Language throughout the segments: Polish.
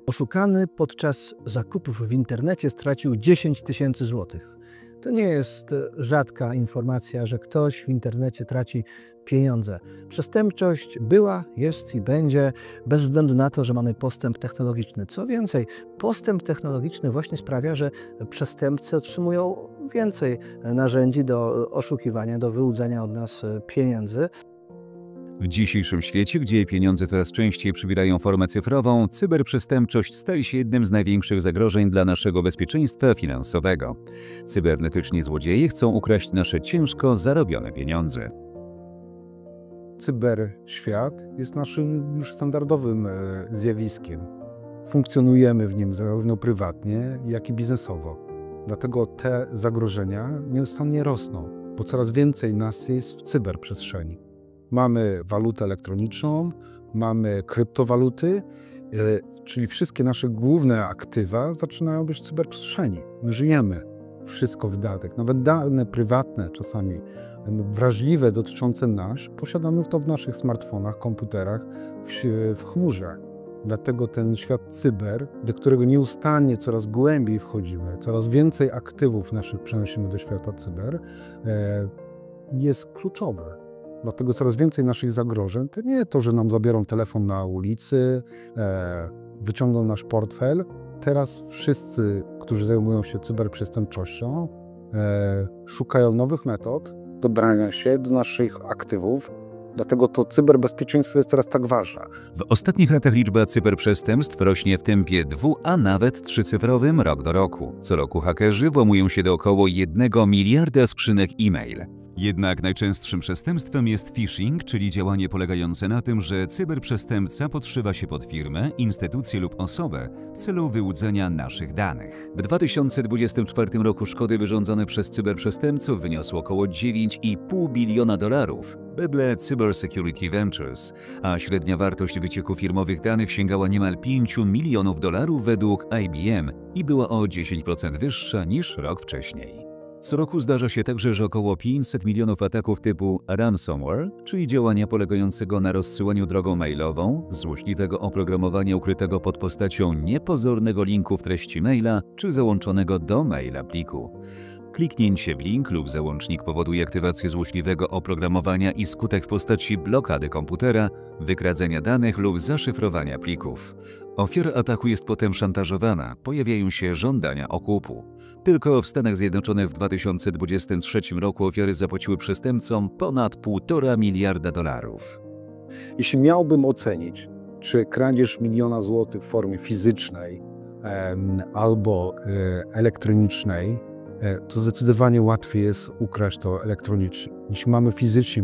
Oszukany podczas zakupów w internecie stracił 10 000 złotych. To nie jest rzadka informacja, że ktoś w internecie traci pieniądze. Przestępczość była, jest i będzie bez względu na to, że mamy postęp technologiczny. Co więcej, postęp technologiczny właśnie sprawia, że przestępcy otrzymują więcej narzędzi do oszukiwania, do wyłudzania od nas pieniędzy. W dzisiejszym świecie, gdzie pieniądze coraz częściej przybierają formę cyfrową, cyberprzestępczość staje się jednym z największych zagrożeń dla naszego bezpieczeństwa finansowego. Cybernetyczni złodzieje chcą ukraść nasze ciężko zarobione pieniądze. Cyberświat jest naszym już standardowym zjawiskiem. Funkcjonujemy w nim zarówno prywatnie, jak i biznesowo. Dlatego te zagrożenia nieustannie rosną, bo coraz więcej nas jest w cyberprzestrzeni. Mamy walutę elektroniczną, mamy kryptowaluty, czyli wszystkie nasze główne aktywa zaczynają być w cyberprzestrzeni. My żyjemy, wszystko wydatek, nawet dane prywatne, czasami wrażliwe, dotyczące nas, posiadamy to w naszych smartfonach, komputerach, w chmurze. Dlatego ten świat cyber, do którego nieustannie coraz głębiej wchodzimy, coraz więcej aktywów naszych przenosimy do świata cyber, jest kluczowy. Dlatego coraz więcej naszych zagrożeń to nie to, że nam zabiorą telefon na ulicy, wyciągną nasz portfel. Teraz wszyscy, którzy zajmują się cyberprzestępczością, szukają nowych metod dobrania się do naszych aktywów. Dlatego to cyberbezpieczeństwo jest teraz tak ważne. W ostatnich latach liczba cyberprzestępstw rośnie w tempie a nawet trzycyfrowym rok do roku. Co roku hakerzy włamują się do około 1 miliarda skrzynek e-mail. Jednak najczęstszym przestępstwem jest phishing, czyli działanie polegające na tym, że cyberprzestępca podszywa się pod firmę, instytucję lub osobę w celu wyłudzenia naszych danych. W 2024 roku szkody wyrządzone przez cyberprzestępców wyniosły około $9,5 biliona wedle Cyber Security Ventures, a średnia wartość wycieku firmowych danych sięgała niemal $5 milionów według IBM i była o 10% wyższa niż rok wcześniej. Co roku zdarza się także, że około 500 milionów ataków typu ransomware, czyli działania polegającego na rozsyłaniu drogą mailową, złośliwego oprogramowania ukrytego pod postacią niepozornego linku w treści maila czy załączonego do maila pliku. Kliknięcie w link lub załącznik powoduje aktywację złośliwego oprogramowania i skutek w postaci blokady komputera, wykradzenia danych lub zaszyfrowania plików. Ofiara ataku jest potem szantażowana, pojawiają się żądania okupu. Tylko w Stanach Zjednoczonych w 2023 roku ofiary zapłaciły przestępcom ponad $1,5 miliarda. Jeśli miałbym ocenić, czy kradzież miliona złotych w formie fizycznej albo elektronicznej, to zdecydowanie łatwiej jest ukraść to elektronicznie. Jeśli mamy fizycznie,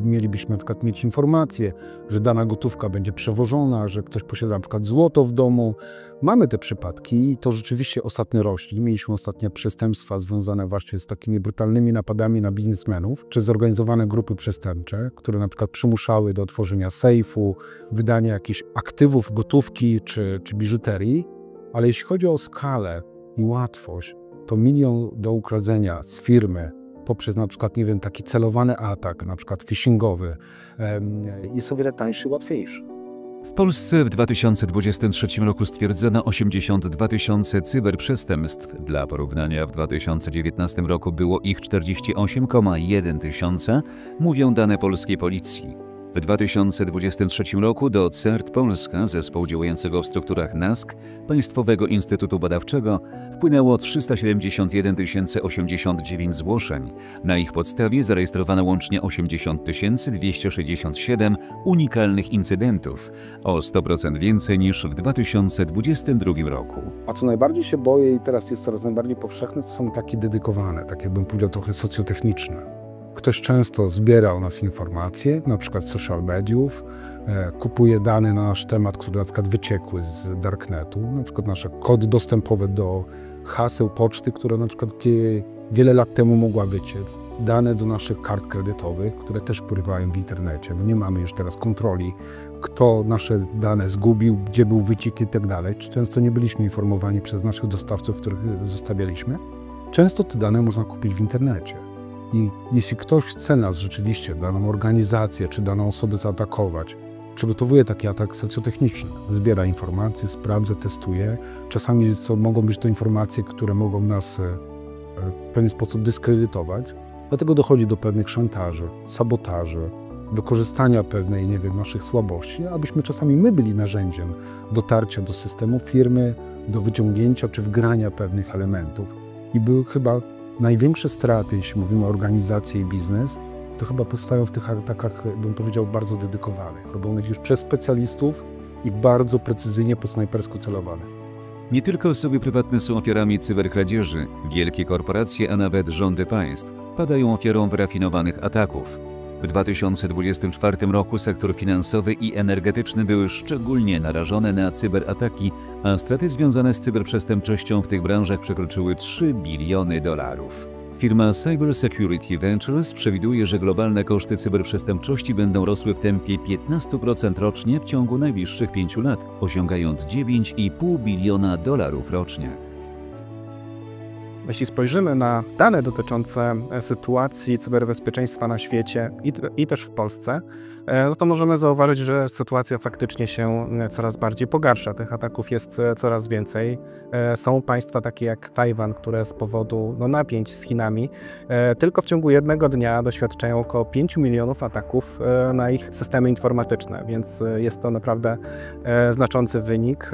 mielibyśmy na przykład mieć informację, że dana gotówka będzie przewożona, że ktoś posiada na przykład złoto w domu. Mamy te przypadki i to rzeczywiście ostatnio rośnie. Mieliśmy ostatnie przestępstwa związane właśnie z takimi brutalnymi napadami na biznesmenów czy zorganizowane grupy przestępcze, które na przykład przymuszały do otworzenia sejfu, wydania jakichś aktywów, gotówki czy biżuterii. Ale jeśli chodzi o skalę i łatwość, to milion do ukradzenia z firmy poprzez na przykład, nie wiem, taki celowany atak, na przykład phishingowy, jest o wiele tańszy i łatwiejszy. W Polsce w 2023 roku stwierdzono 82 000 cyberprzestępstw. Dla porównania w 2019 roku było ich 48,1 tysiąca, mówią dane polskiej policji. W 2023 roku do CERT Polska, zespołu działającego w strukturach NASK, Państwowego Instytutu Badawczego, wpłynęło 371 089 zgłoszeń. Na ich podstawie zarejestrowano łącznie 80 267 unikalnych incydentów, o 100% więcej niż w 2022 roku. A co najbardziej się boję i teraz jest coraz najbardziej powszechne, to są takie dedykowane, takie bym powiedział trochę socjotechniczne. Ktoś często zbiera o nas informacje, na przykład z social mediów, kupuje dane na nasz temat, które na przykład wyciekły z darknetu, na przykład nasze kody dostępowe do haseł poczty, które na przykład wiele lat temu mogła wyciec, dane do naszych kart kredytowych, które też pływają w internecie. No nie mamy już teraz kontroli, kto nasze dane zgubił, gdzie był wyciek i tak dalej. Często nie byliśmy informowani przez naszych dostawców, których zostawialiśmy. Często te dane można kupić w internecie. I jeśli ktoś chce nas rzeczywiście, daną organizację czy daną osobę zaatakować, przygotowuje taki atak socjotechniczny. Zbiera informacje, sprawdza, testuje. Czasami mogą być to informacje, które mogą nas w pewien sposób dyskredytować. Dlatego dochodzi do pewnych szantaży, sabotaży, wykorzystania pewnej, naszych słabości, abyśmy czasami my byli narzędziem dotarcia do systemu firmy, do wyciągnięcia czy wgrania pewnych elementów. I były chyba największe straty, jeśli mówimy o organizację i biznes, to chyba powstają w tych atakach, bym powiedział, bardzo dedykowanych, robionych już przez specjalistów i bardzo precyzyjnie po snajpersku celowanych. Nie tylko osoby prywatne są ofiarami cyberkradzieży. Wielkie korporacje, a nawet rządy państw padają ofiarą wyrafinowanych ataków. W 2024 roku sektor finansowy i energetyczny były szczególnie narażone na cyberataki, a straty związane z cyberprzestępczością w tych branżach przekroczyły $3 biliony. Firma Cyber Security Ventures przewiduje, że globalne koszty cyberprzestępczości będą rosły w tempie 15% rocznie w ciągu najbliższych 5 lat, osiągając $9,5 biliona rocznie. Jeśli spojrzymy na dane dotyczące sytuacji cyberbezpieczeństwa na świecie i też w Polsce, no to możemy zauważyć, że sytuacja faktycznie się coraz bardziej pogarsza. Tych ataków jest coraz więcej. Są państwa takie jak Tajwan, które z powodu napięć z Chinami tylko w ciągu jednego dnia doświadczają około 5 milionów ataków na ich systemy informatyczne, więc jest to naprawdę znaczący wynik.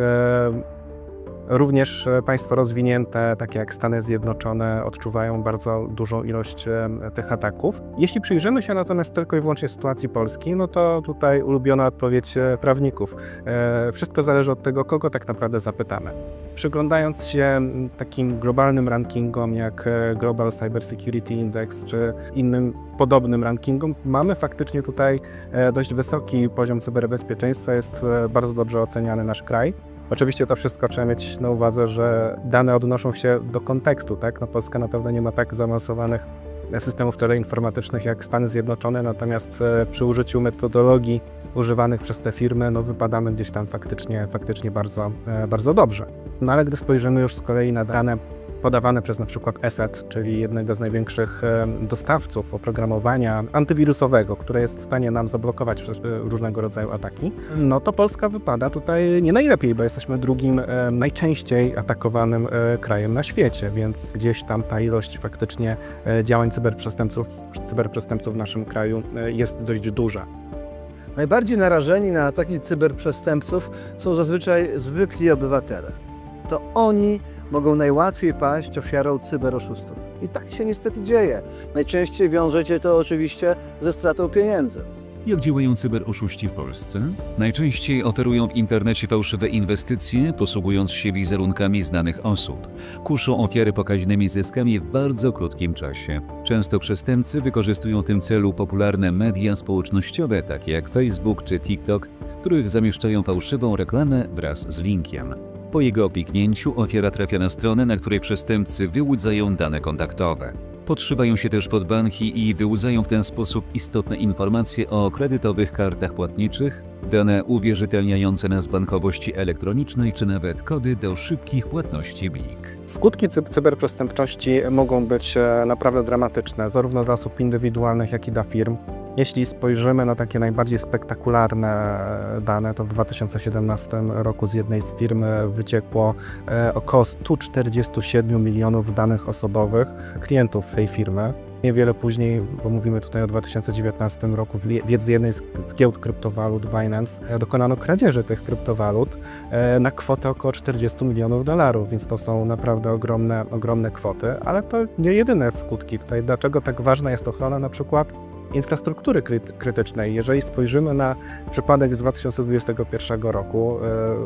Również państwa rozwinięte, takie jak Stany Zjednoczone, odczuwają bardzo dużą ilość tych ataków. Jeśli przyjrzymy się natomiast tylko i wyłącznie sytuacji Polski, no to tutaj ulubiona odpowiedź prawników. Wszystko zależy od tego, kogo tak naprawdę zapytamy. Przyglądając się takim globalnym rankingom jak Global Cyber Security Index czy innym podobnym rankingom, mamy faktycznie tutaj dość wysoki poziom cyberbezpieczeństwa, jest bardzo dobrze oceniany nasz kraj. Oczywiście to wszystko trzeba mieć na uwadze, że dane odnoszą się do kontekstu, tak? Polska na pewno nie ma tak zaawansowanych systemów teleinformatycznych jak Stany Zjednoczone, natomiast przy użyciu metodologii używanych przez te firmy, wypadamy gdzieś tam faktycznie bardzo dobrze. No ale gdy spojrzymy już z kolei na dane podawane przez na przykład ESET, czyli jednego z największych dostawców oprogramowania antywirusowego, które jest w stanie nam zablokować różnego rodzaju ataki, no to Polska wypada tutaj nie najlepiej, bo jesteśmy drugim najczęściej atakowanym krajem na świecie, więc gdzieś tam ta ilość faktycznie działań cyberprzestępców w naszym kraju jest dość duża. Najbardziej narażeni na ataki cyberprzestępców są zazwyczaj zwykli obywatele. To oni mogą najłatwiej paść ofiarą cyberoszustów. I tak się niestety dzieje. Najczęściej wiąże się to oczywiście ze stratą pieniędzy. Jak działają cyberoszuści w Polsce? Najczęściej oferują w internecie fałszywe inwestycje, posługując się wizerunkami znanych osób. Kuszą ofiary pokaźnymi zyskami w bardzo krótkim czasie. Często przestępcy wykorzystują w tym celu popularne media społecznościowe, takie jak Facebook czy TikTok, w których zamieszczają fałszywą reklamę wraz z linkiem. Po jego kliknięciu ofiara trafia na stronę, na której przestępcy wyłudzają dane kontaktowe. Podszywają się też pod banki i wyłudzają w ten sposób istotne informacje o kredytowych kartach płatniczych, dane uwierzytelniające nas bankowości elektronicznej czy nawet kody do szybkich płatności Blik. Skutki cyberprzestępczości mogą być naprawdę dramatyczne, zarówno dla osób indywidualnych, jak i dla firm. Jeśli spojrzymy na takie najbardziej spektakularne dane, to w 2017 roku z jednej z firm wyciekło około 147 milionów danych osobowych klientów tej firmy. Niewiele później, bo mówimy tutaj o 2019 roku, z jednej z giełd kryptowalut Binance dokonano kradzieży tych kryptowalut na kwotę około 40 milionów dolarów, więc to są naprawdę ogromne kwoty, ale to nie jedyne skutki tutaj. Dlaczego tak ważna jest ochrona na przykład infrastruktury krytycznej? Jeżeli spojrzymy na przypadek z 2021 roku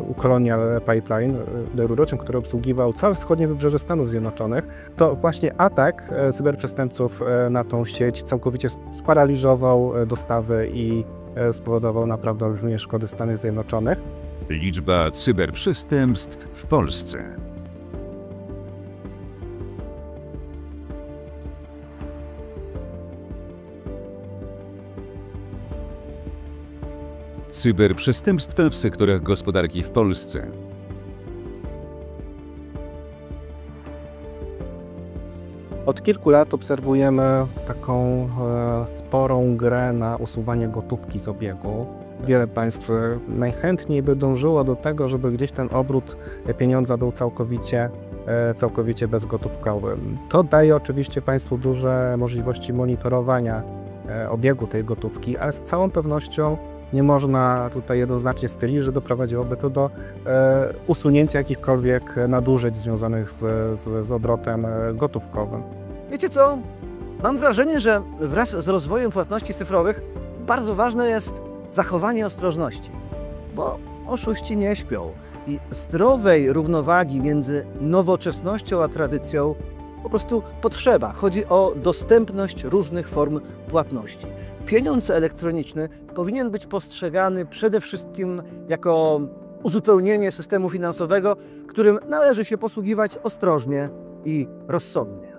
u Colonial Pipeline, rurociąg, który obsługiwał całe wschodnie wybrzeże Stanów Zjednoczonych, to właśnie atak cyberprzestępców na tą sieć całkowicie sparaliżował dostawy i spowodował naprawdę olbrzymie szkody w Stanach Zjednoczonych. Liczba cyberprzestępstw w Polsce. Cyberprzestępstwa w sektorach gospodarki w Polsce. Od kilku lat obserwujemy taką sporą grę na usuwanie gotówki z obiegu. wiele państw najchętniej by dążyło do tego, żeby gdzieś ten obrót pieniądza był całkowicie bezgotówkowy. To daje oczywiście państwu duże możliwości monitorowania obiegu tej gotówki, ale z całą pewnością nie można tutaj jednoznacznie stwierdzić, że doprowadziłoby to do usunięcia jakichkolwiek nadużyć związanych z obrotem gotówkowym. Wiecie co? Mam wrażenie, że wraz z rozwojem płatności cyfrowych bardzo ważne jest zachowanie ostrożności, bo oszuści nie śpią i zdrowej równowagi między nowoczesnością a tradycją po prostu potrzeba. Chodzi o dostępność różnych form płatności. Pieniądz elektroniczny powinien być postrzegany przede wszystkim jako uzupełnienie systemu finansowego, którym należy się posługiwać ostrożnie i rozsądnie.